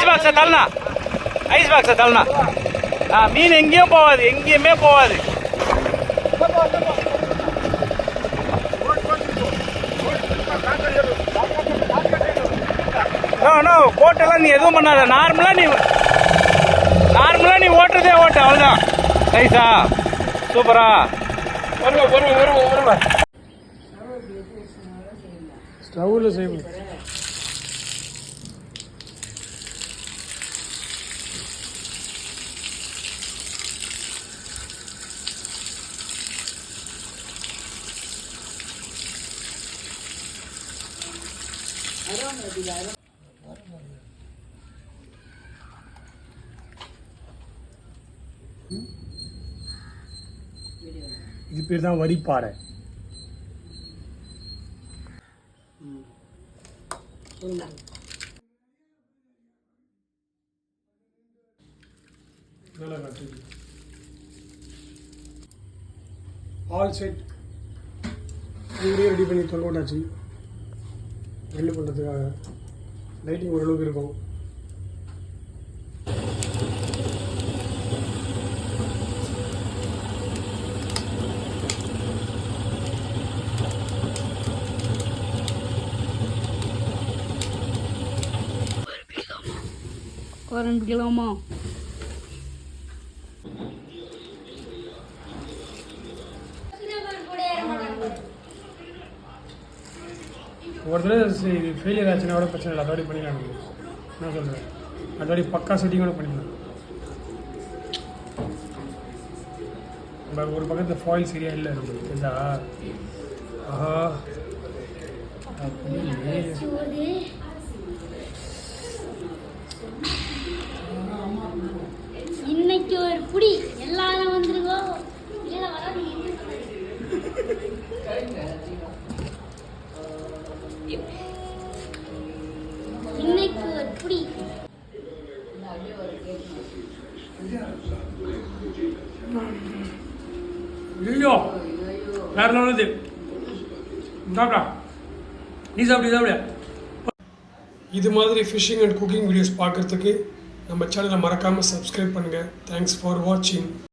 Ice பாக்ஸை தள்ளனா, ice பாக்ஸை தள்ளனா. மீன் எங்கேயும் போகாது, எங்கேயுமே போகாது. போட்டெல்லாம் நீ எதுவும் பண்ணாத. நார்மலா நீ ஓட்டுறதே ஓட்டு, அவ்வளோதான். சைஸா சூப்பரா. ஸ்டவ்வில் செய்வோம். இது பேர் தான் வரிப்பாறை. ஆல் செட் இங்கேயே ரெடி பண்ணி தொங்க விட்டாச்சு. கிரில் பண்ணுறதுக்காக லைட்டிங் ஓரளவுக்கு இருக்கும். ஆரம்பிக்கலாமா? ஒரு தடவை ஃபெயிலியர் ஆச்சுன்னா கூட பிரச்சனை இல்லை, அதோடய பண்ணிக்கலாம். என்ன சொல்கிறேன், அதோடய பக்கா செட்டிங்கோட பண்ணிக்கலாம். ஒரு பக்கத்தில் ஃபாயில் சரியா இல்லை நம்மளுக்கு தெரிஞ்சா. ஆஹா இன்னைக்கு ஒரு புடி எல்லாரும் வந்துருக்கோம். இன்னைக்கு ஒரு புடி. ஐயோ வேற லெவலுது. சாப்பிடா, நீ சாப்பிடு. இது மாதிரி ஃபிஷிங் அண்ட் குக்கிங் வீடியோஸ் பார்க்குறதுக்கு நம்ம சேனலை மறக்காமல் சப்ஸ்கிரைப் பண்ணுங்கள். தேங்க்ஸ் ஃபார் வாட்சிங்.